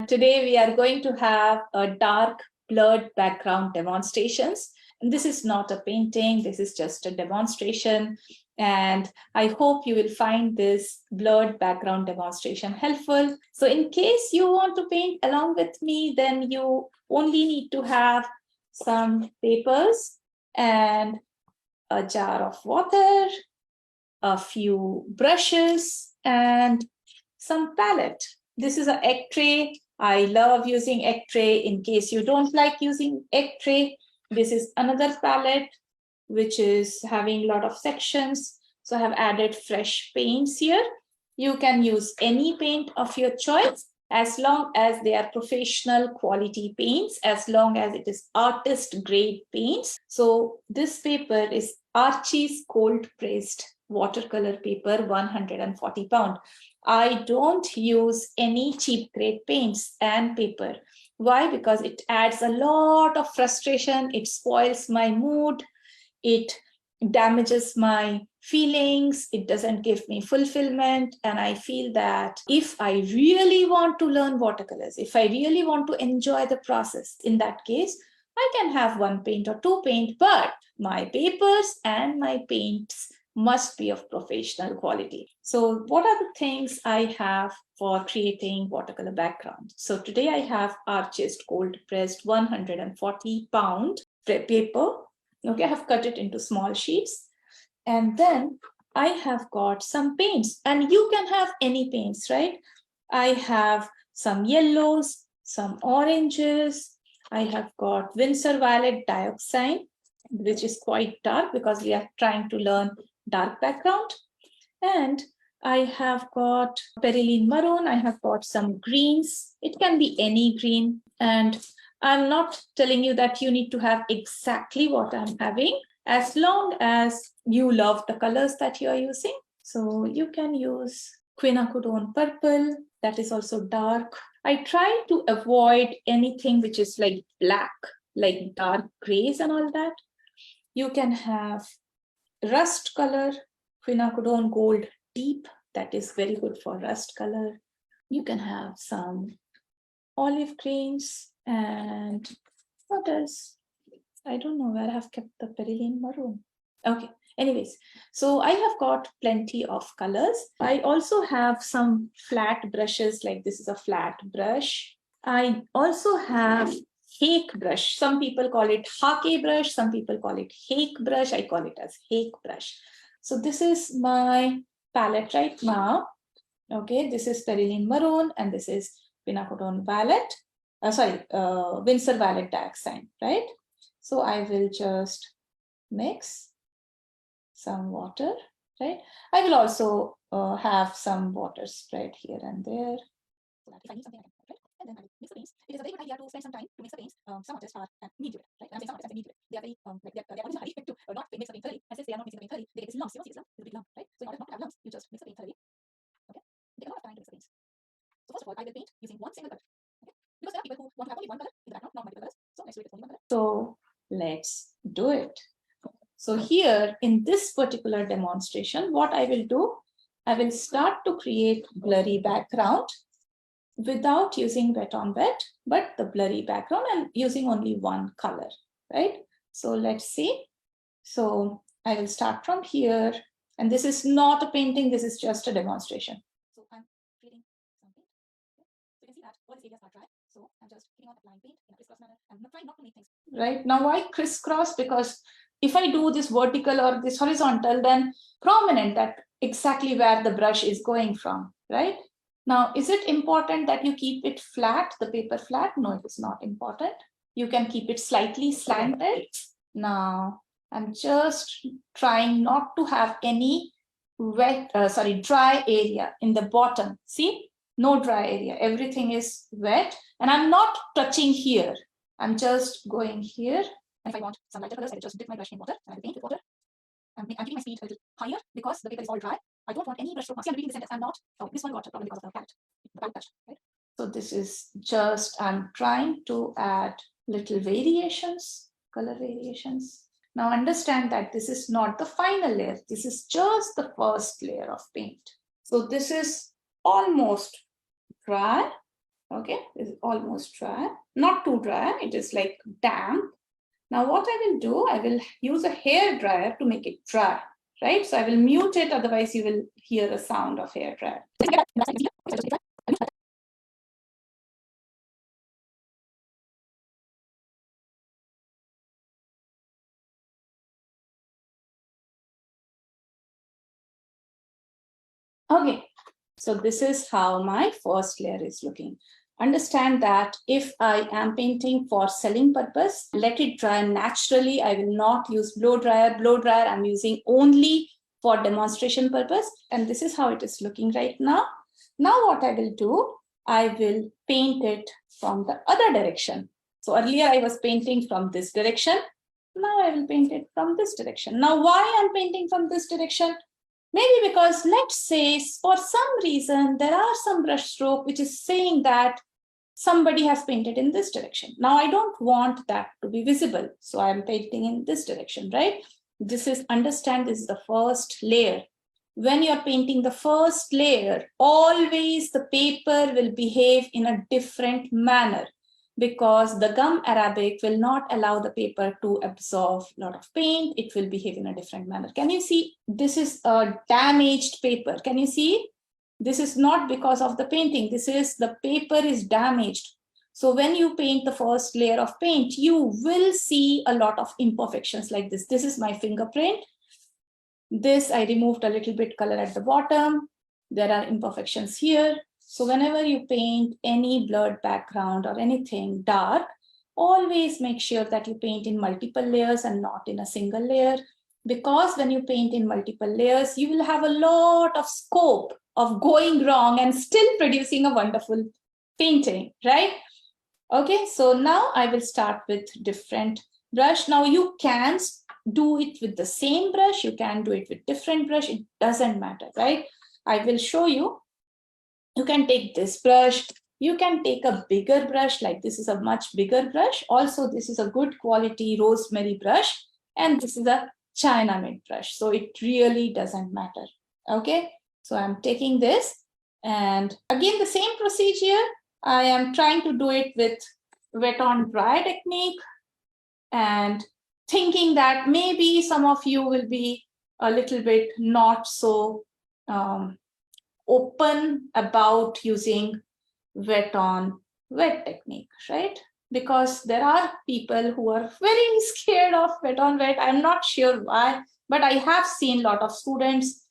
today we are going to have a dark blurred background demonstrations. And this is not a painting, this is just a demonstration. And I hope you will find this blurred background demonstration helpful. So in case you want to paint along with me, then you only need to have some papers and a jar of water, a few brushes, and some palette. This is an egg tray. I love using egg tray. In case you don't like using egg tray, this is another palette which is having a lot of sections. So I have added fresh paints here. You can use any paint of your choice as long as they are professional quality paints, as long as it is artist grade paints. So this paper is Archie's cold pressed watercolor paper, 140 pound. I don't use any cheap grade paints and paper. Why? Because it adds a lot of frustration. It spoils my mood. It damages my feelings. It doesn't give me fulfillment. And I feel that if I really want to learn watercolors, if I really want to enjoy the process, in that case, I can have one paint or two paint, but my papers and my paints must be of professional quality. So what are the things I have for creating watercolor background? So today I have Archist cold pressed 140 pound paper. Okay, I have cut it into small sheets. And then I have got some paints, and you can have any paints, right? I have some yellows, some oranges. I have got Winsor Violet Dioxide, which is quite dark because we are trying to learn dark background. And I have got Perylene Maroon. I have got some greens. It can be any green. And I'm not telling you that you need to have exactly what I'm having, as long as you love the colors that you are using. So you can use quinacridone purple. That is also dark. I try to avoid anything which is like black, like dark grays and all that. You can have rust color, quinacridone gold deep. That is very good for rust color. You can have some olive greens, and what else? I don't know where I have kept the Perylene Maroon. Okay, anyways, so I have got plenty of colors. I also have some flat brushes, like this is a flat brush. I also have hake brush. Some people call it hake brush, some people call it hake brush. I call it as hake brush. So this is my palette right now. Okay, this is Perylene Maroon and this is quinacridone violet. Winsor Violet Dioxide, right? So I will just mix some water, right? I will also have some water spread here and there. So that if I need something, I can, right? And then I will mix the paints. It is a very good idea to spend some time to mix the paints. Some artists are need to it, right? And I'm saying some artists are need to it. They are very they're always in a hurry to not mix the paint thoroughly. And since they are not mixing the paint thoroughly, they get this lumps. You see this lump? It's a big lump, right? So in order not to have lumps, you just mix the paint thoroughly. Okay? Take a lot of time to mix the paints. So first of all, I will paint using one single color. Okay? Because there are people who want to have only one color in the background, not multiple colors. So let's do it with only one color. So let's do it. So here in this particular demonstration, what I will do, I will start to create blurry background without using wet on wet, but the blurry background and using only one color, right? So let's see. So I will start from here, and this is not a painting, this is just a demonstration. So I'm creating some paint. Okay. So you can see that all these areas are dry. So I'm just putting on applying paint in a crisscross manner. I'm trying not to make things. Right, now why crisscross? Because if I do this vertical or this horizontal, then prominent that exactly where the brush is going from, right? Now, is it important that you keep it flat, the paper flat? No, it is not important. You can keep it slightly slanted. Now, I'm just trying not to have any dry area in the bottom. See, no dry area. Everything is wet, and I'm not touching here. I'm just going here. And if I want some lighter colors, I will just dip my brush in water and I will paint with water. I'm keeping my speed a little higher because the paper is all dry. I don't want any brush stroke marks. See, I'm repeating the sentence. I'm not. Oh, this one got a problem because of the palette. The palette touch, right? So this is just, I'm trying to add little variations, color variations. Now understand that this is not the final layer. This is just the first layer of paint. So this is almost dry. Okay, it's almost dry, not too dry, it is like damp. Now what I will do, I will use a hair dryer to make it dry, right? So I will mute it, otherwise you will hear a sound of hair dryer. Okay, so this is how my first layer is looking. Understand that if I am painting for selling purpose, let it dry naturally. I will not use blow dryer. Blow dryer I'm using only for demonstration purpose. And this is how it is looking right now. Now what I will do, I will paint it from the other direction. So earlier I was painting from this direction. Now I will paint it from this direction. Now why I'm painting from this direction? Maybe because let's say for some reason there are some brush stroke which is saying that somebody has painted in this direction. Now I don't want that to be visible. So I'm painting in this direction, right? This is, understand, this is the first layer. When you're painting the first layer, always the paper will behave in a different manner, because the gum arabic will not allow the paper to absorb a lot of paint. It will behave in a different manner. Can you see? This is a damaged paper. Can you see? This is not because of the painting. This is the paper is damaged. So when you paint the first layer of paint, you will see a lot of imperfections like this. This is my fingerprint. This, I removed a little bit color at the bottom. There are imperfections here. So whenever you paint any blurred background or anything dark, always make sure that you paint in multiple layers and not in a single layer. Because when you paint in multiple layers, you will have a lot of scope of going wrong and still producing a wonderful painting, right? Okay, so now I will start with different brush. Now you can do it with the same brush, you can do it with different brush, it doesn't matter, right? I will show you. You can take this brush, you can take a bigger brush, like this is a much bigger brush. Also, this is a good quality rosemary brush, and this is a China mint brush. So it really doesn't matter. Okay, so I'm taking this, and again, the same procedure. I am trying to do it with wet on dry technique, and thinking that maybe some of you will be a little bit not so open about using wet on wet technique, right? Because there are people who are very scared of wet on wet. I'm not sure why, but I have seen a lot of students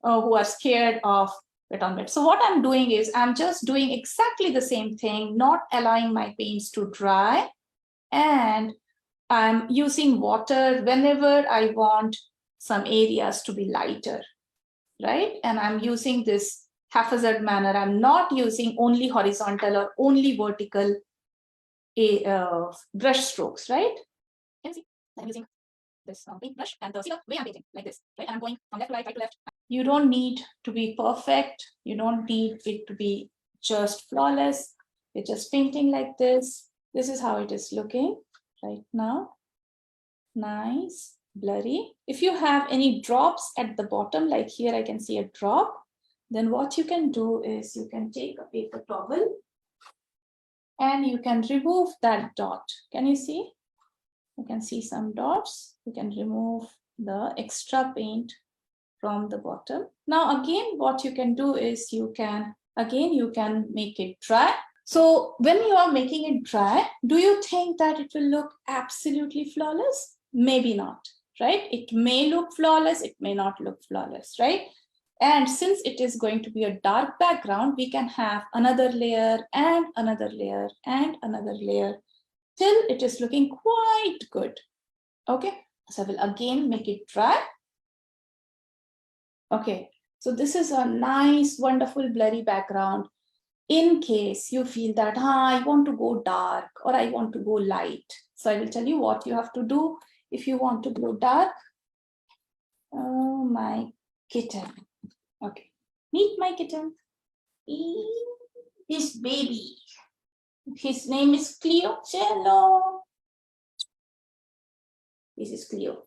who are scared of wet on wet. So what I'm doing is I'm just doing exactly the same thing, not allowing my paints to dry, and I'm using water whenever I want some areas to be lighter, right? And I'm using this haphazard manner. I'm not using only horizontal or only vertical brush strokes, right? Can you see? I'm using this paint brush, and the way I'm painting like this, right? And I'm going from left to right to left. You don't need to be perfect. You don't need it to be just flawless. You're just painting like this. This is how it is looking right now. Nice, blurry. If you have any drops at the bottom, like here I can see a drop, then what you can do is you can take a paper towel and you can remove that dot. Can you see? You can see some dots. You can remove the extra paint from the bottom. Now again, what you can do is you can make it dry. So when you are making it dry, do you think that it will look absolutely flawless? Maybe not, right? It may look flawless, it may not look flawless, right? And since it is going to be a dark background, we can have another layer and another layer and another layer till it is looking quite good. Okay, so I will again make it dry. Okay, so this is a nice, wonderful, blurry background. In case you feel that, I want to go dark or I want to go light. So I will tell you what you have to do if you want to go dark. Oh, my kitten. Okay, meet my kitten. This baby. His name is Cleo. Hello. This is Cleo.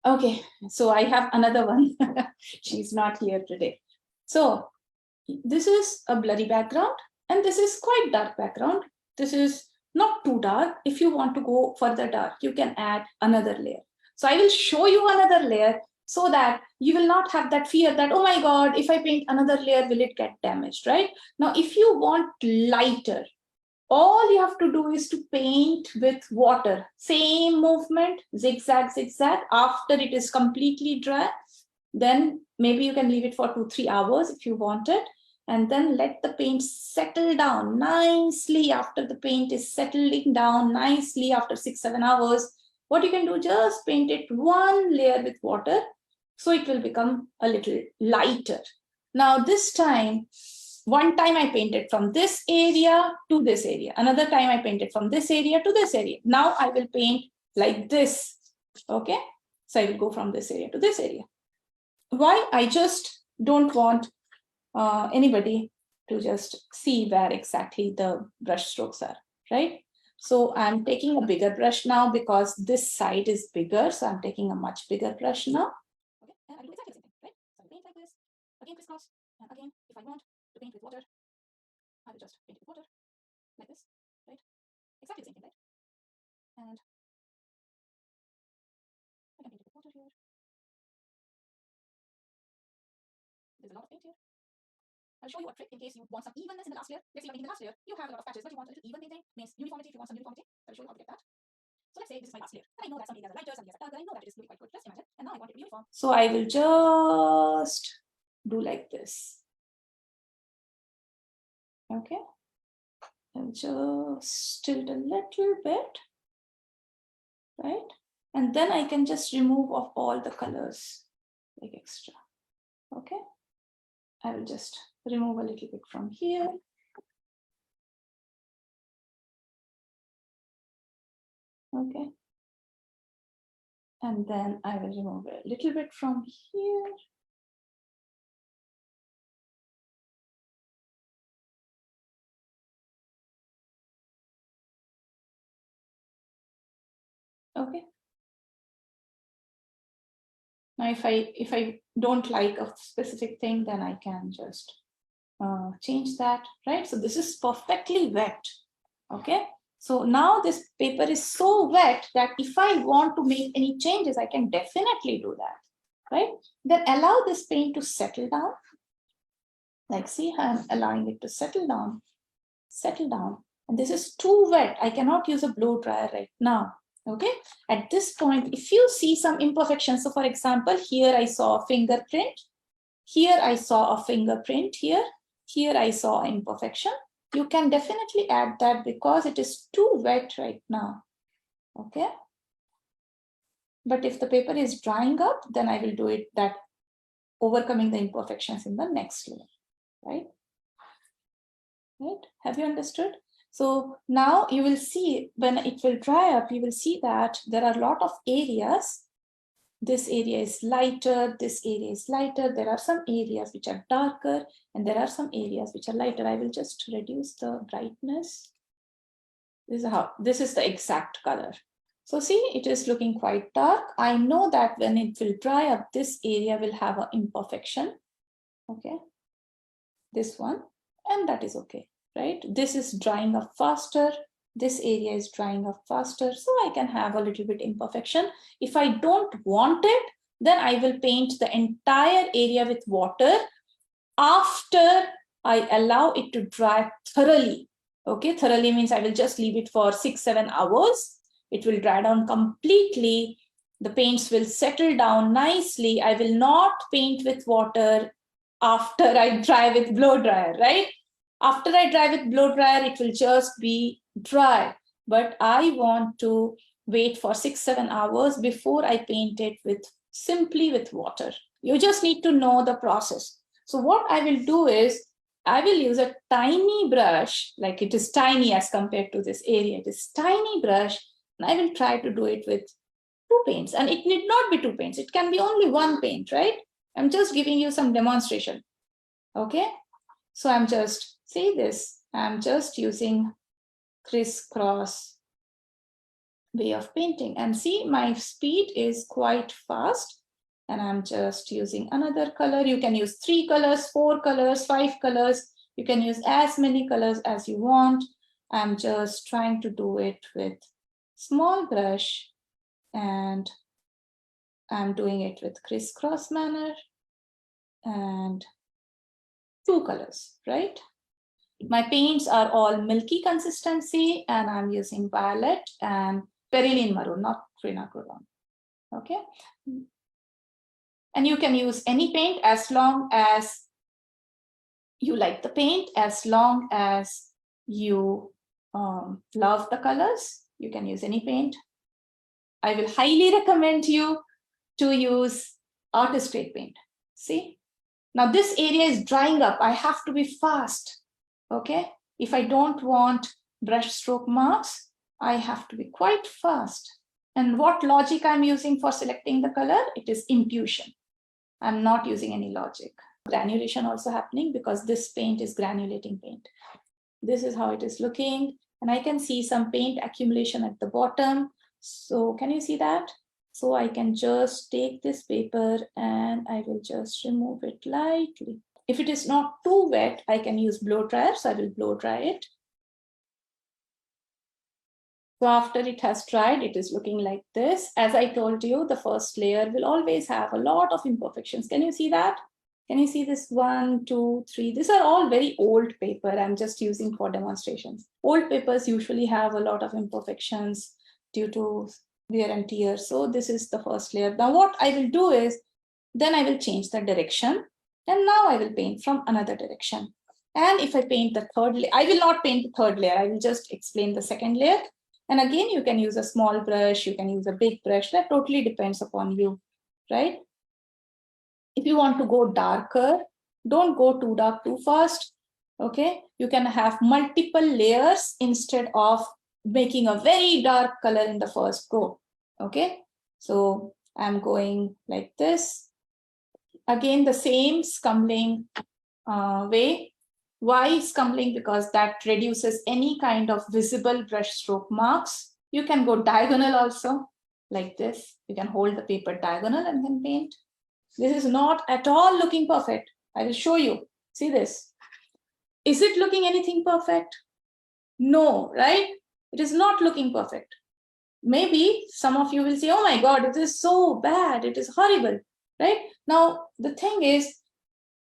Okay, so I have another one. She's not here today. So this is a blurry background and this is quite dark background. This is not too dark. If you want to go further dark, you can add another layer. So I will show you another layer so that you will not have that fear that, oh my God, if I paint another layer, will it get damaged, right? Now, if you want lighter, all you have to do is to paint with water. Same movement, zigzag, zigzag. After it is completely dry, then maybe you can leave it for 2-3 hours if you want it. And then let the paint settle down nicely. After the paint is settling down nicely after 6-7 hours, what you can do, just paint it one layer with water. So it will become a little lighter. Now this time, one time I painted from this area to this area. Another time I painted from this area to this area. Now I will paint like this. Okay. So I will go from this area to this area. Why? I just don't want anybody to just see where exactly the brush strokes are, right? So I'm taking a bigger brush now because this side is bigger. So I'm taking a much bigger brush now. Okay, and I'll do exactly the same thing, right? So I'll paint like this, again crisscross, and again, if I want to paint with water, I will just paint with water, like this, right? Exactly the same thing, right? And I can paint it with water here. There's a lot of paint here. I'll show you a trick in case you want some evenness in the last layer. Let's say you're in the last layer, you have a lot of patches, but you want a little even painting, means uniformity. If you want some uniformity, I'll show you how to get that. So let's say this is my last layer. And I know that some areas are lighter, some areas are darker. I know that it is looking quite good. Just imagine. And now I want it to be uniform. So I will just do like this. Okay. I'll just tilt a little bit, right? And then I can just remove off all the colors like extra. Okay. I will just remove a little bit from here. Okay. And then I will remove a little bit from here. Okay. Now, if I don't like a specific thing, then I can just change that, right? So this is perfectly wet. Okay. So now this paper is so wet that if I want to make any changes, I can definitely do that, right? Then allow this paint to settle down. Like, see, I'm allowing it to settle down. And this is too wet. I cannot use a blow dryer right now. Okay. At this point, if you see some imperfections, so for example, here I saw a fingerprint. Here I saw a fingerprint here. Here I saw an imperfection. You can definitely add that because it is too wet right now. Okay. But if the paper is drying up, then I will do it that overcoming the imperfections in the next layer, right? Right? Have you understood? So now you will see when it will dry up, you will see that there are a lot of areas. This area is lighter, this area is lighter. There are some areas which are darker and there are some areas which are lighter. I will just reduce the brightness. This is the exact color. So see, it is looking quite dark. I know that when it will dry up, this area will have an imperfection. Okay. This one, and that is okay, right? This is drying up faster. This area is drying up faster. So I can have a little bit imperfection. If I don't want it, then I will paint the entire area with water after I allow it to dry thoroughly. Okay, thoroughly means I will just leave it for 6-7 hours. It will dry down completely. The paints will settle down nicely. I will not paint with water after I dry with blow dryer, right? After I dry with blow dryer, it will just be dry. But I want to wait for 6-7 hours before I paint it simply with water. You just need to know the process. So what I will do is I will use a tiny brush, like it is tiny as compared to this area. It is tiny brush, and I will try to do it with 2 paints. And it need not be 2 paints. It can be only 1 paint, right? I'm just giving you some demonstration. Okay. So I'm just, see this, I'm just using crisscross way of painting. And see, my speed is quite fast. And I'm just using another color. You can use 3 colors, 4 colors, 5 colors. You can use as many colors as you want. I'm just trying to do it with small brush, and I'm doing it with crisscross manner and 2 colors, right? My paints are all milky consistency, and I'm using violet and perylene maroon, not quinacridone. Okay. And you can use any paint as long as you like the paint, as long as you love the colors. You can use any paint. I will highly recommend you to use artist grade paint. See, now this area is drying up. I have to be fast. Okay, if I don't want brush stroke marks, I have to be quite fast. And what logic I'm using for selecting the color? It is intuition. I'm not using any logic. Granulation also happening because this paint is granulating paint. This is how it is looking. And I can see some paint accumulation at the bottom. So can you see that? So I can just take this paper and I will just remove it lightly. If it is not too wet, I can use blow dryer. So I will blow dry it. So after it has dried, it is looking like this. As I told you, the first layer will always have a lot of imperfections. Can you see that? Can you see this 1, 2, 3? These are all very old paper. I'm just using for demonstrations. Old papers usually have a lot of imperfections due to wear and tear. So this is the first layer. Now what I will do is, then I will change the direction. And now I will paint from another direction. And if I paint the third layer, I will not paint the third layer. I will just explain the second layer. And again, you can use a small brush, you can use a big brush. That totally depends upon you, right? If you want to go darker, don't go too dark too fast, okay? You can have multiple layers instead of making a very dark color in the first go, okay? So I'm going like this. Again, the same scumbling way. Why scumbling? Because that reduces any kind of visible brush stroke marks. You can go diagonal also, like this. You can hold the paper diagonal and then paint. This is not at all looking perfect. I will show you. See this. Is it looking anything perfect? No, right? It is not looking perfect. Maybe some of you will say, oh my God, it is so bad. It is horrible, right? Now, the thing is,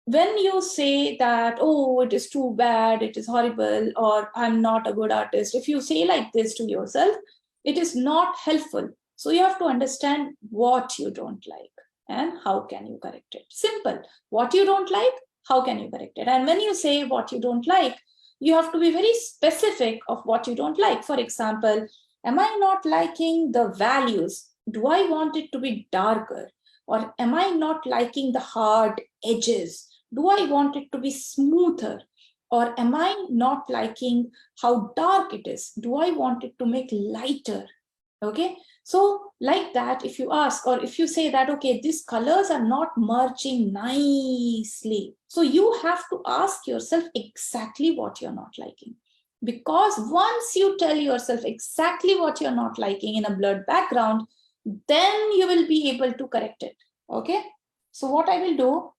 when you say that, oh, it is too bad, it is horrible, or I'm not a good artist, if you say like this to yourself, it is not helpful. So you have to understand what you don't like and how can you correct it. Simple. What you don't like, how can you correct it? And when you say what you don't like, you have to be very specific of what you don't like. For example, am I not liking the values? Do I want it to be darker? Or am I not liking the hard edges? Do I want it to be smoother? Or am I not liking how dark it is? Do I want it to make lighter? Okay, so like that, if you ask, or if you say that, okay, these colors are not merging nicely. So you have to ask yourself exactly what you're not liking. Because once you tell yourself exactly what you're not liking in a blurred background, then you will be able to correct it. Okay, so what I will do,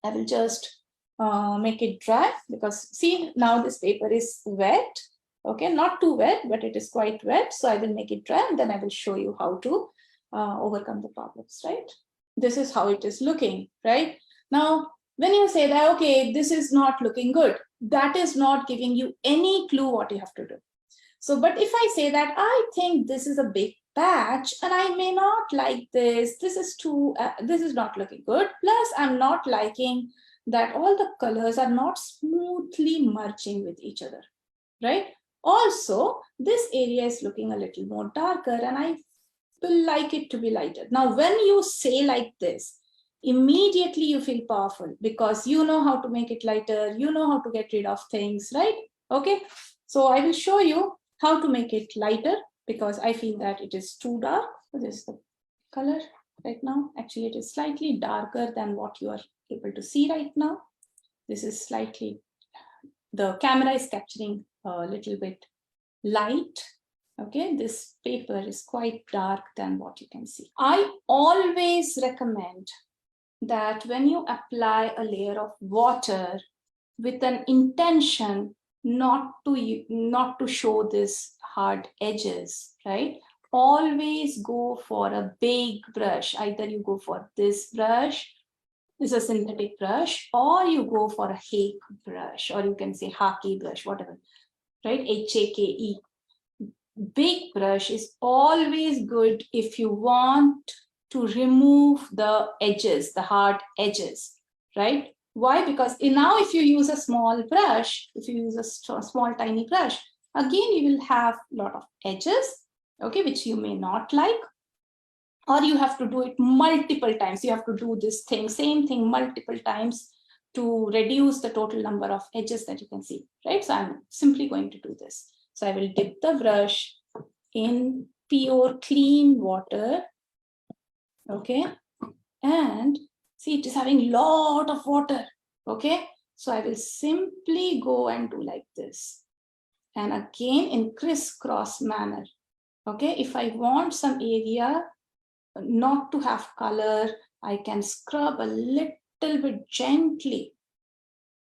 I will just make it dry, because see, now this paper is wet. Okay, not too wet, but it is quite wet. So I will make it dry and then I will show you how to overcome the problems, right? This is how it is looking, right? Now, when you say that, okay, this is not looking good, that is not giving you any clue what you have to do. So, but if I say that I think this is a big patch and I may not like this, this is not looking good. Plus, I'm not liking that all the colors are not smoothly merging with each other, right? Also, this area is looking a little more darker and I will like it to be lighter. Now, when you say like this, immediately you feel powerful because you know how to make it lighter, you know how to get rid of things, right? Okay, so I will show you how to make it lighter because I feel that it is too dark. So this is the color right now. Actually, it is slightly darker than what you are able to see right now. This is slightly, the camera is capturing a little bit light. Okay, this paper is quite dark than what you can see. I always recommend that when you apply a layer of water with an intention not to show this hard edges, right? Always go for a big brush. Either you go for this brush, this is a synthetic brush, or you go for a hake brush, or you can say hake brush, whatever, right? Hake. Big brush is always good if you want to remove the edges, the hard edges, right? Why? Because now if you use a small brush, if you use a small tiny brush, again you will have a lot of edges, okay, which you may not like, or you have to do it multiple times. You have to do this same thing multiple times to reduce the total number of edges that you can see, right? So I'm simply going to do this. So I will dip the brush in pure clean water, okay? And see, it is having a lot of water, okay? So I will simply go and do like this. And again in crisscross manner, okay? If I want some area not to have color, I can scrub a little bit gently,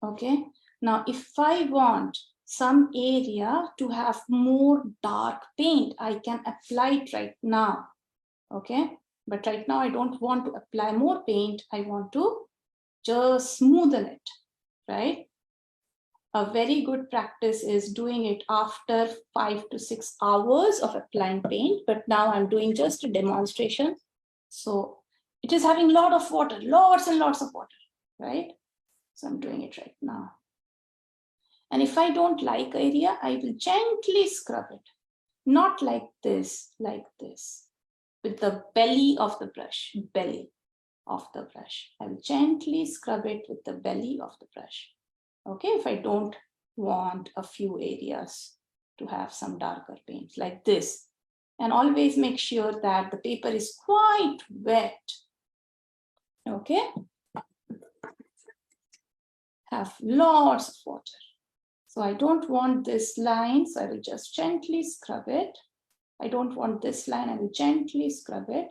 okay? Now, if I want some area to have more dark paint, I can apply it right now, okay? But right now I don't want to apply more paint. I want to just smoothen it, right? A very good practice is doing it after 5 to 6 hours of applying paint, but now I'm doing just a demonstration. So it is having a lot of water, lots and lots of water, right? So I'm doing it right now. And if I don't like area, I will gently scrub it. Not like this, with the belly of the brush, belly of the brush. I will gently scrub it with the belly of the brush. Okay, if I don't want a few areas to have some darker paint like this. And always make sure that the paper is quite wet. Okay, have lots of water. So I don't want this line, so I will just gently scrub it. I don't want this line, I will gently scrub it.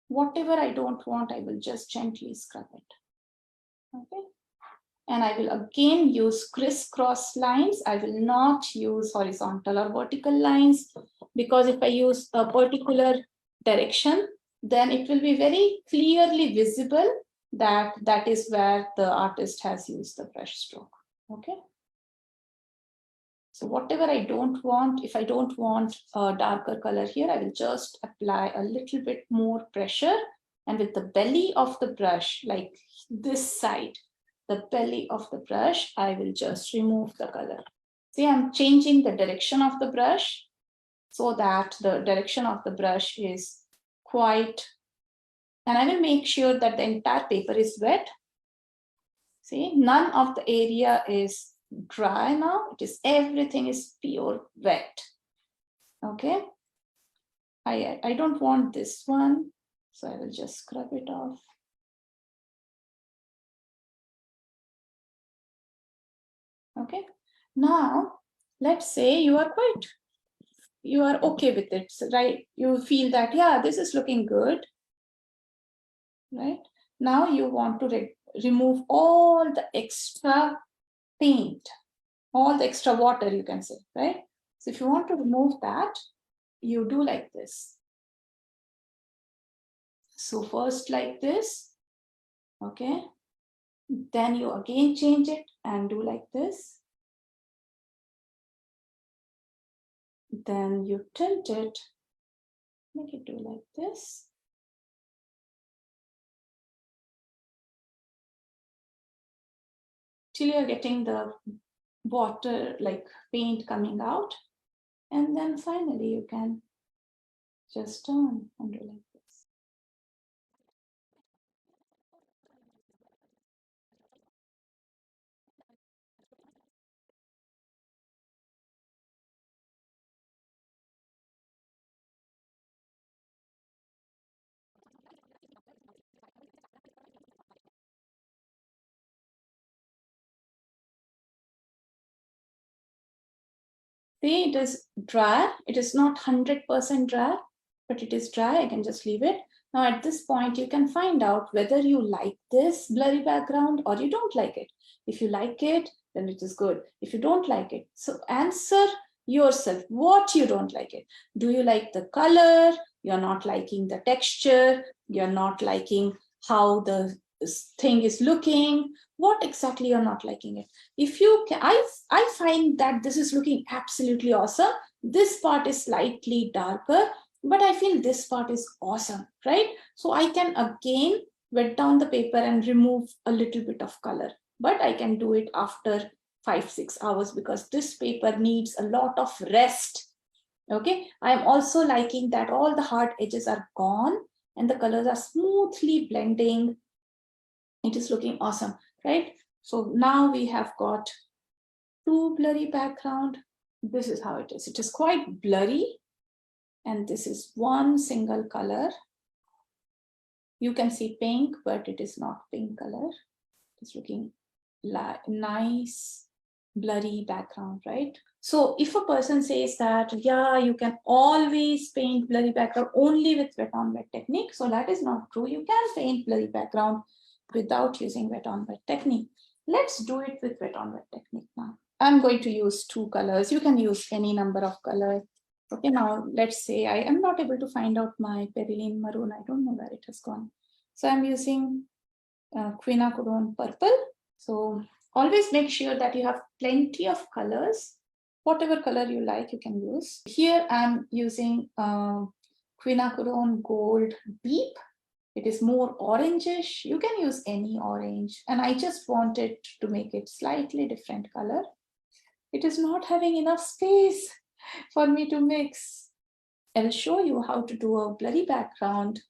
Whatever I don't want, I will just gently scrub it. Okay. And I will again use crisscross lines. I will not use horizontal or vertical lines, because if I use a particular direction, then it will be very clearly visible that that is where the artist has used the brush stroke. Okay. So whatever I don't want, if I don't want a darker color here, I will just apply a little bit more pressure, and with the belly of the brush, like this side, the belly of the brush, I will just remove the color. See, I'm changing the direction of the brush so that the direction of the brush is quite, and I will make sure that the entire paper is wet. See, none of the area is dry now. It is, everything is pure wet. Okay. I don't want this one, so I will just scrub it off. Okay. Now, let's say you are okay with it, right? You feel that, yeah, this is looking good, right? Now you want to remove all the extra paint, all the extra water, you can say, right? So if you want to remove that, you do like this. So first like this, okay? Then you again change it and do like this. Then you tilt it, make it do like this. Till you're getting the water, like paint coming out. And then finally you can just turn and do like this. See, it is dry. It is not 100% dry, but it is dry. I can just leave it. Now at this point, you can find out whether you like this blurry background or you don't like it. If you like it, then it is good. If you don't like it, so answer yourself what you don't like it. Do you like the color? You're not liking the texture. You're not liking how the thing is looking. What exactly you're not liking it? If you can, I find that this is looking absolutely awesome. This part is slightly darker, but I feel this part is awesome, right? So I can again wet down the paper and remove a little bit of color, but I can do it after 5-6 hours because this paper needs a lot of rest. Okay, I am also liking that all the hard edges are gone and the colors are smoothly blending. It is looking awesome, right? So now we have got two blurry background. This is how it is. It is quite blurry. And this is one single color. You can see pink, but it is not pink color. It's looking like nice, blurry background, right? So if a person says that, yeah, you can always paint blurry background only with wet on wet technique. So that is not true. You can paint blurry background without using wet on wet technique. Let's do it with wet on wet technique now. I'm going to use two colors. You can use any number of colors. Okay, now let's say I am not able to find out my Perylene Maroon. I don't know where it has gone. So I'm using quinacridone purple. So always make sure that you have plenty of colors. Whatever color you like, you can use. Here I'm using quinacridone gold beep. It is more orangish. You can use any orange. And I just wanted to make it slightly different color. It is not having enough space for me to mix. I'll show you how to do a blurry background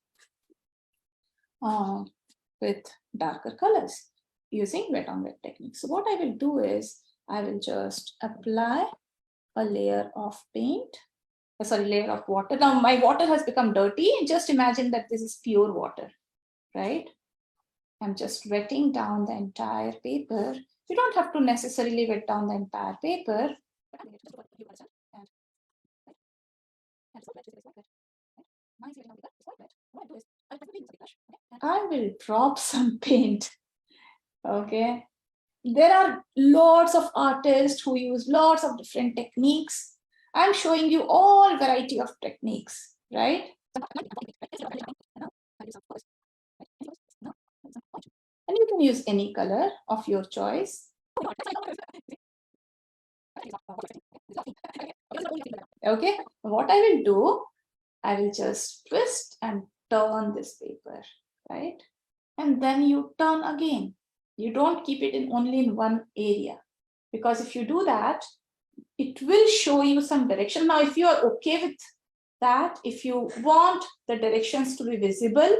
with darker colors using wet on wet technique. So what I will do is I will just apply a layer of paint, layer of water. Now my water has become dirty. Just imagine that this is pure water, right? I'm just wetting down the entire paper. You don't have to necessarily wet down the entire paper. I will drop some paint. Okay. There are lots of artists who use lots of different techniques. I'm showing you all variety of techniques, right? And you can use any color of your choice. Okay, what I will do, I will just twist and turn this paper, right? And then you turn again. You don't keep it in only in one area, because if you do that, it will show you some direction. Now, if you are okay with that, if you want the directions to be visible,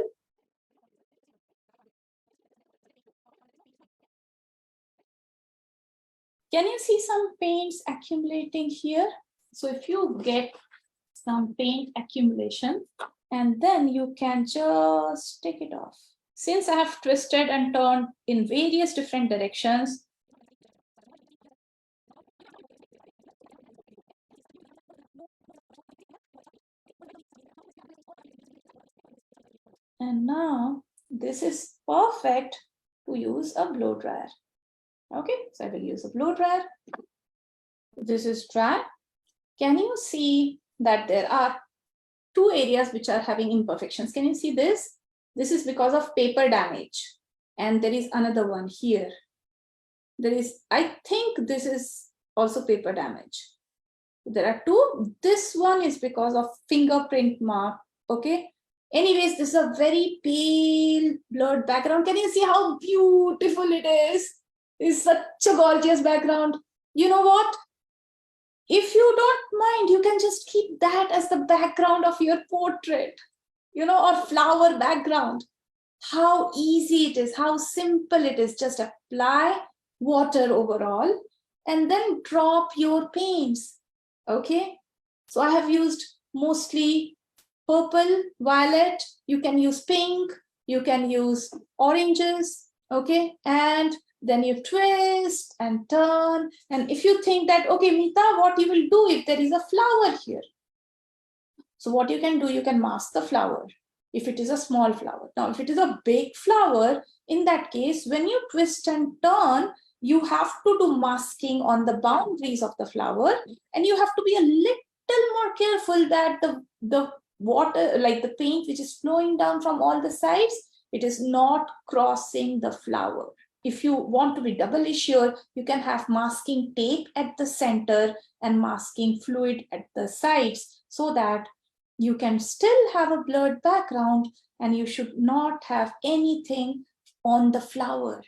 can you see some paints accumulating here? So if you get some paint accumulation, and then you can just take it off. Since I have twisted and turned in various different directions, and now this is perfect to use a blow dryer. Okay, so I will use a blow dryer. This is dry. Can you see that there are two areas which are having imperfections? Can you see this? This is because of paper damage. And there is another one here. There is, I think this is also paper damage. There are two. This one is because of fingerprint mark. Okay. Anyways, this is a very pale blurred background. Can you see how beautiful it is? It's such a gorgeous background. You know what? If you don't mind, you can just keep that as the background of your portrait, or flower background. How easy it is, how simple it is. Just apply water overall and then drop your paints. Okay, so I have used mostly purple, violet. You can use pink, you can use oranges. Okay, and then you twist and turn. And if you think that, okay, Meeta, what you will do if there is a flower here? So what you can do, you can mask the flower if it is a small flower. Now, if it is a big flower, in that case, when you twist and turn, you have to do masking on the boundaries of the flower, and you have to be a little more careful that the water, like the paint which is flowing down from all the sides, it is not crossing the flower. If you want to be doubly sure, you can have masking tape at the center and masking fluid at the sides, so that you can still have a blurred background and you should not have anything on the flower.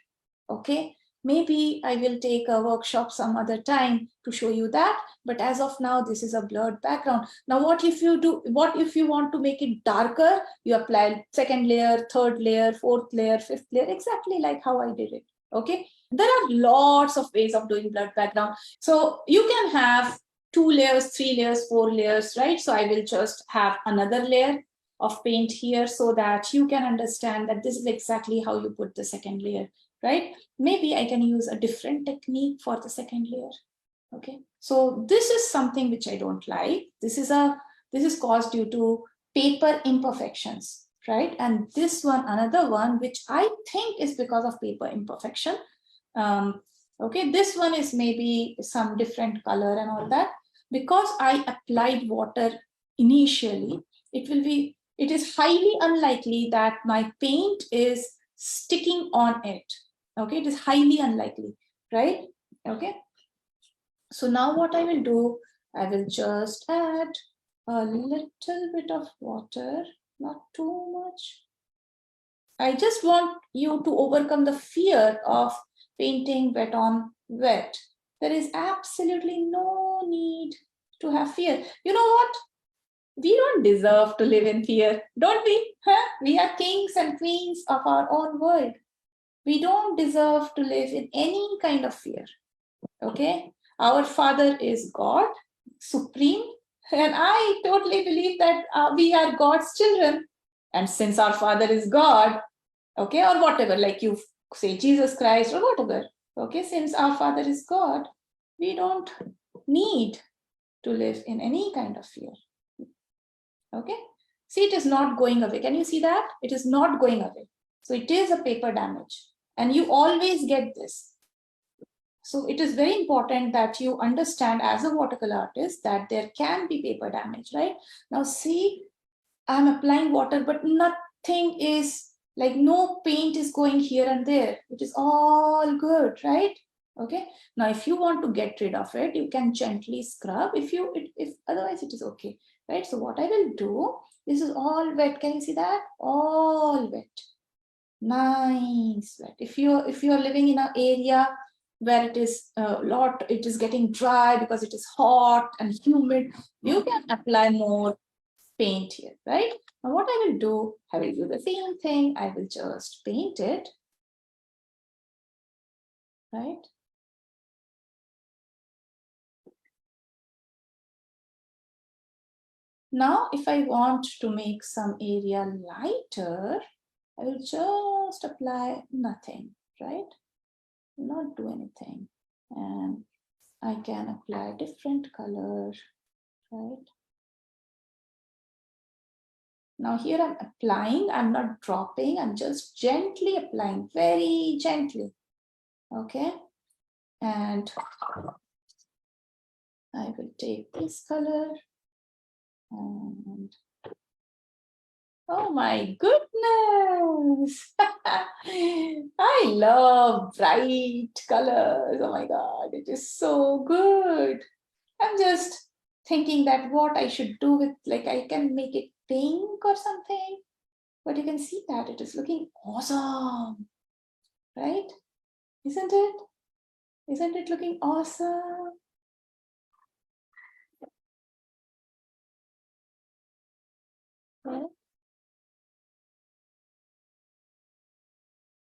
Okay, maybe I will take a workshop some other time to show you that, but as of now, this is a blurred background. Now, what if you want to make it darker? You apply second layer, third layer, fourth layer, fifth layer, exactly like how I did it. Okay, there are lots of ways of doing blurred background. So you can have 2 layers, 3 layers, 4 layers, right? So I will just have another layer of paint here so that you can understand that this is exactly how you put the second layer, right? Maybe I can use a different technique for the second layer. Okay, so this is something which I don't like. This is caused due to paper imperfections, right? And this one, another one, which I think is because of paper imperfection. Okay, this one is maybe some different color and all that. Because I applied water initially, it is highly unlikely that my paint is sticking on it. Okay, it is highly unlikely, right? Okay, so now what I will do, I will just add a little bit of water, not too much. I just want you to overcome the fear of painting wet on wet. There is absolutely no need to have fear. You know what? We don't deserve to live in fear, don't we? Huh? We are kings and queens of our own world. We don't deserve to live in any kind of fear. Okay? Our Father is God, supreme, and I totally believe that we are God's children. And since our Father is God, okay, or whatever, like you say Jesus Christ or whatever, okay, since our Father is God, we don't need to live in any kind of fear. Okay, see, it is not going away. Can you see that? It is not going away. So it is a paper damage, and you always get this. So it is very important that you understand as a watercolor artist that there can be paper damage, right? Now see, I'm applying water, but nothing is, like no paint is going here and there. It is all good, right? Okay. Now, if you want to get rid of it, you can gently scrub. If otherwise it is okay, right? So what I will do, this is all wet. Can you see that? All wet. Nice wet. If you're living in an area where it is it is getting dry because it is hot and humid, you can apply more paint here, right? Now what I will do the same thing. I will just paint it, right? Now, if I want to make some area lighter, I will just apply nothing, right? Not do anything. And I can apply different color, right? Now here I'm applying, I'm not dropping, I'm just gently applying, very gently, okay? And I will take this color and oh my goodness, I love bright colors. Oh my God, it is so good. I'm just thinking that what I should do with, like, I can make it pink or something, but you can see that it is looking awesome, right? Isn't it? Isn't it looking awesome? Right?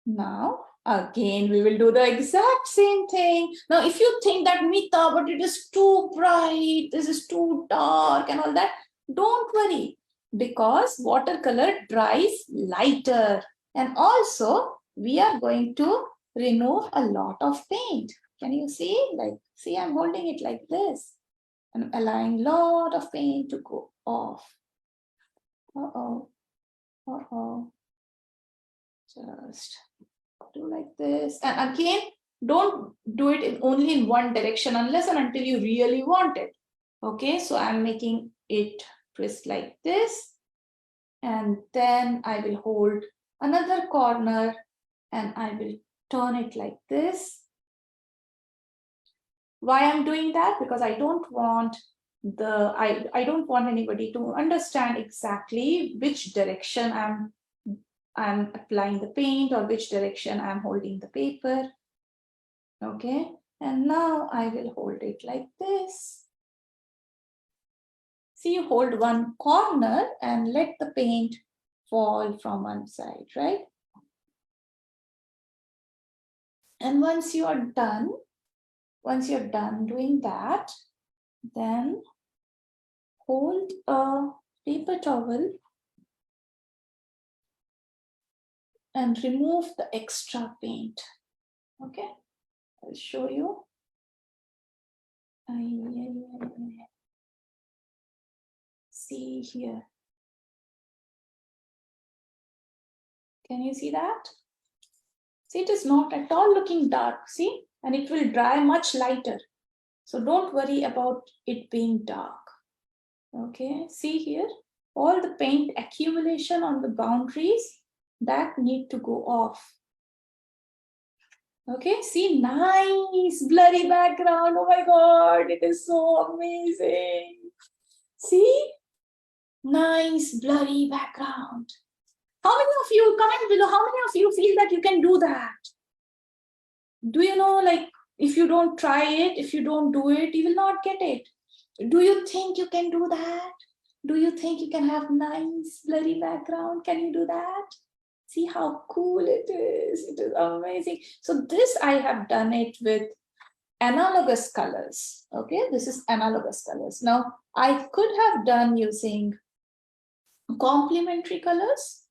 Now, again, we will do the exact same thing. Now, if you think that Meeta, but it is too bright, this is too dark and all that, don't worry, because watercolor dries lighter. And also, we are going to remove a lot of paint. Can you see? Like, see, I'm holding it like this. I'm allowing a lot of paint to go off. Uh-oh. Uh-oh. Just do like this. And again, don't do it only in one direction unless and until you really want it. Okay, so I'm making it twist like this. And then I will hold another corner and I will turn it like this. Why I'm doing that? Because I don't want I don't want anybody to understand exactly which direction I'm applying the paint or which direction I'm holding the paper. Okay, and now I will hold it like this. See, you hold one corner and let the paint fall from one side, right? And once you're done doing that, then hold a paper towel and remove the extra paint. Okay, I'll show you. See here. Can you see that? See, it is not at all looking dark, see? And it will dry much lighter. So don't worry about it being dark. Okay, see here, all the paint accumulation on the boundaries that need to go off. Okay, see, nice blurry background. Oh my God, it is so amazing. See, nice blurry background. How many of you, comment below, how many of you feel that you can do that? Do you know, like, if you don't try it, if you don't do it, you will not get it. Do you think you can do that? Do you think you can have nice blurry background? Can you do that? See how cool it is. It is amazing. So this, I have done it with analogous colors. Okay, this is analogous colors. Now, I could have done using complementary colors.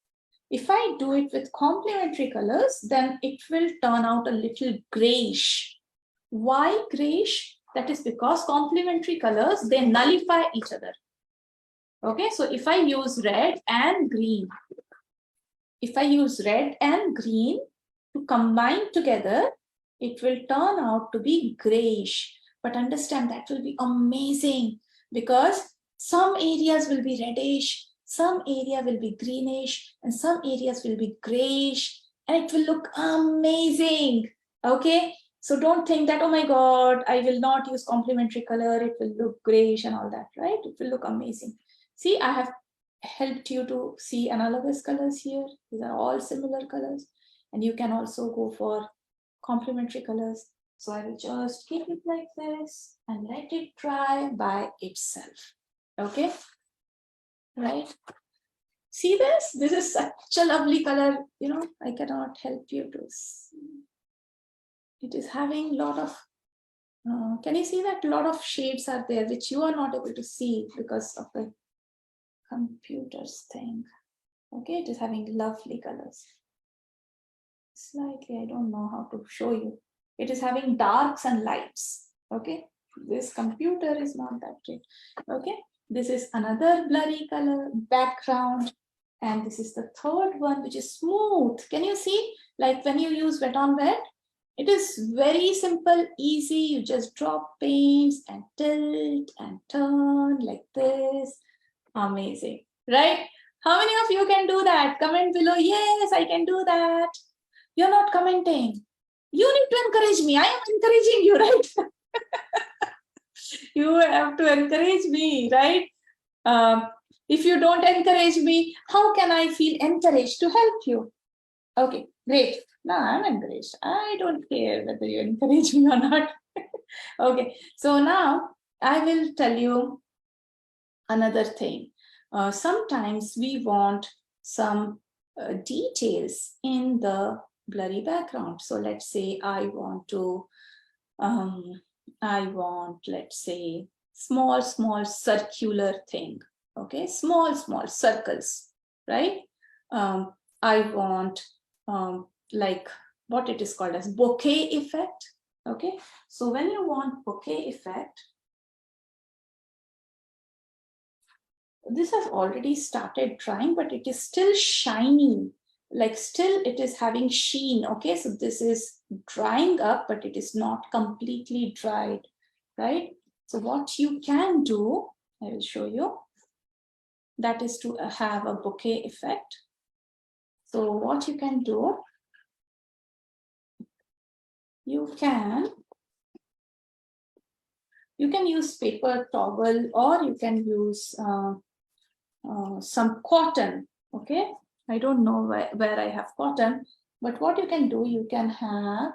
If I do it with complementary colors, then it will turn out a little grayish. Why grayish? That is because complementary colors, they nullify each other. Okay, so if I use red and green, to combine together, it will turn out to be grayish. But understand, that will be amazing because some areas will be reddish, some area will be greenish, and some areas will be grayish, and it will look amazing. Okay, so don't think that, oh my God, I will not use complementary color, it will look grayish and all that, right? It will look amazing. See, I have helped you to see analogous colors here. These are all similar colors, and you can also go for complementary colors. So I will just keep it like this and let it dry by itself. Okay, right? See this? This is such a lovely color. You know, I cannot help you to see. It is having a lot of, can you see that? A lot of shades are there, which you are not able to see because of the computer's thing. Okay, it is having lovely colors. Slightly, I don't know how to show you. It is having darks and lights. Okay, this computer is not that great. Okay, this is another blurry color background, and this is the third one, which is smooth. Can you see? Like when you use wet on wet, it is very simple, easy. You just drop paints and tilt and turn like this. Amazing, right? How many of you can do that? Comment below. Yes, I can do that. You're not commenting. You need to encourage me. I am encouraging you, right? You have to encourage me, right? If you don't encourage me, how can I feel encouraged to help you? Okay, great. Now I'm encouraged. I don't care whether you encourage me or not. Okay, so now I will tell you another thing. Sometimes we want some details in the blurry background. So let's say I want, let's say, small circular thing. Okay, small circles, right? I want like what it is called as bokeh effect. Okay, so when you want bokeh effect, this has already started drying, but it is still shiny, like still it is having sheen. Okay, so this is drying up, but it is not completely dried, right? So what you can do, I will show you, that is to have a bokeh effect. So what you can do, you can use paper towel, or you can use some cotton. Okay, I don't know where I have cotton, but what you can do, you can have,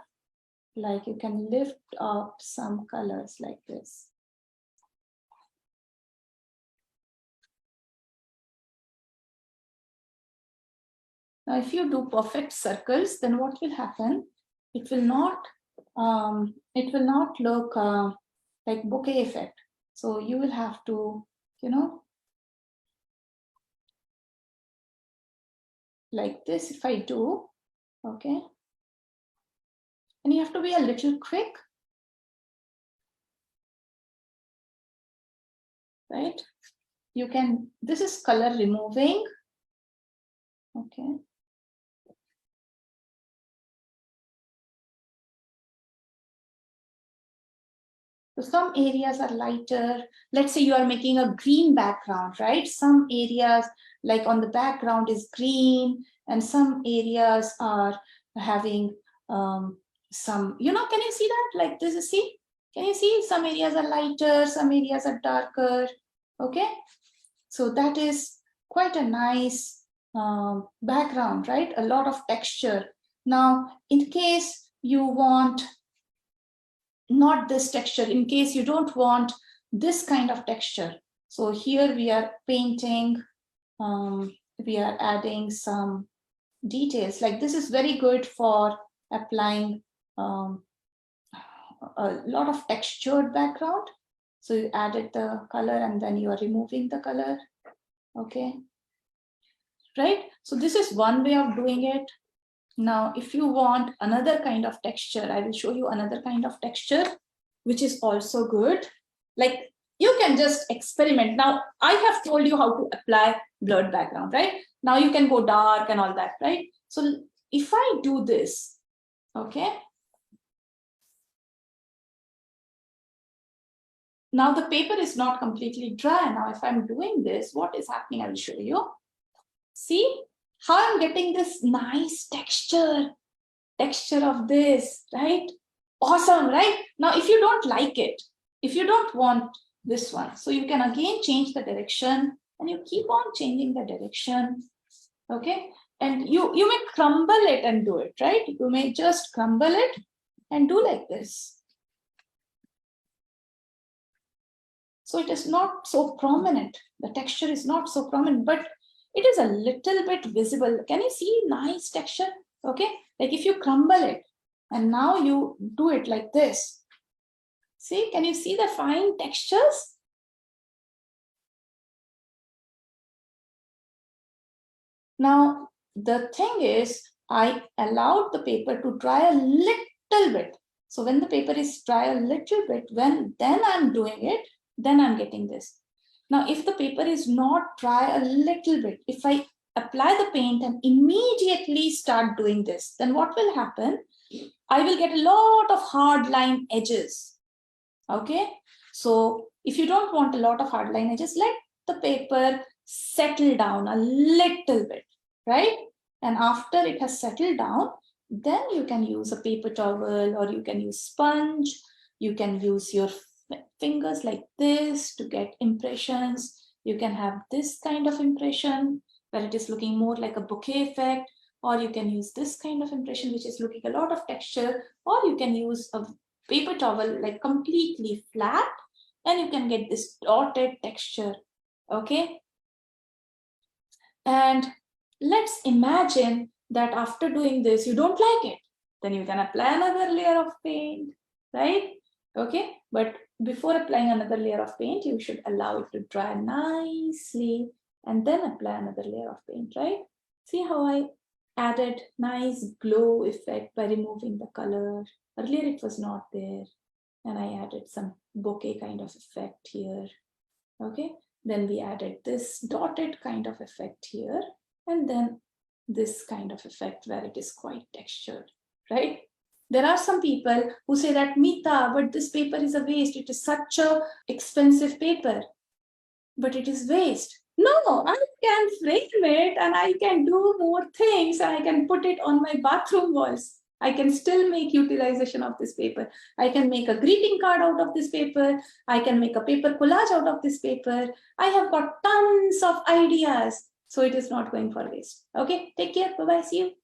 like, you can lift up some colors like this. Now, if you do perfect circles, then what will happen? It will not look like bokeh effect. So you will have to, like this, if I do, okay, and you have to be a little quick, right? You can, this is color removing, okay. So some areas are lighter. Let's say you are making a green background, right? Some areas, like on the background, is green, and some areas are having some, can you see that? Like this, see? Can you see? Some areas are lighter, some areas are darker. Okay, so that is quite a nice background, right? A lot of texture. Now, in case you want not this texture, in case you don't want this kind of texture, so here we are painting, we are adding some details. Like this is very good for applying a lot of textured background. So you added the color and then you are removing the color. Okay, right? So this is one way of doing it. Now, if you want another kind of texture, I will show you another kind of texture, which is also good. Like, you can just experiment. Now, I have told you how to apply blurred background, right? Now you can go dark and all that, right? So if I do this, okay. Now the paper is not completely dry. Now, if I'm doing this, what is happening? I will show you. See how I'm getting this nice texture of this, right? Awesome, right? Now, if you don't like it, if you don't want this one, so you can again change the direction, and you keep on changing the direction, okay? And you may crumble it and do it, right? You may just crumble it and do like this. So it is not so prominent. The texture is not so prominent, but it is a little bit visible. Can you see nice texture? Okay, like if you crumble it and now you do it like this. See, can you see the fine textures? Now, the thing is, I allowed the paper to dry a little bit. So when the paper is dry a little bit, then I'm doing it, then I'm getting this. Now, if the paper is not dry a little bit, if I apply the paint and immediately start doing this, then what will happen? I will get a lot of hard line edges. Okay, so if you don't want a lot of hard line edges, let the paper settle down a little bit, right? And after it has settled down, then you can use a paper towel, or you can use sponge. You can use your fingers like this to get impressions. You can have this kind of impression where it is looking more like a bokeh effect, or you can use this kind of impression which is looking a lot of texture, or you can use a paper towel like completely flat, and you can get this dotted texture. Okay, and let's imagine that after doing this you don't like it, then you can apply another layer of paint, right? Okay, but before applying another layer of paint, you should allow it to dry nicely and then apply another layer of paint, right? See how I added nice glow effect by removing the color. Earlier it was not there. And I added some bokeh kind of effect here. Okay, then we added this dotted kind of effect here, and then this kind of effect where it is quite textured, right? There are some people who say that, Meeta, but this paper is a waste. It is such a expensive paper, but it is waste. No, I can frame it and I can do more things and I can put it on my bathroom walls. I can still make utilization of this paper. I can make a greeting card out of this paper. I can make a paper collage out of this paper. I have got tons of ideas. So it is not going for waste. Okay, take care. Bye-bye. See you.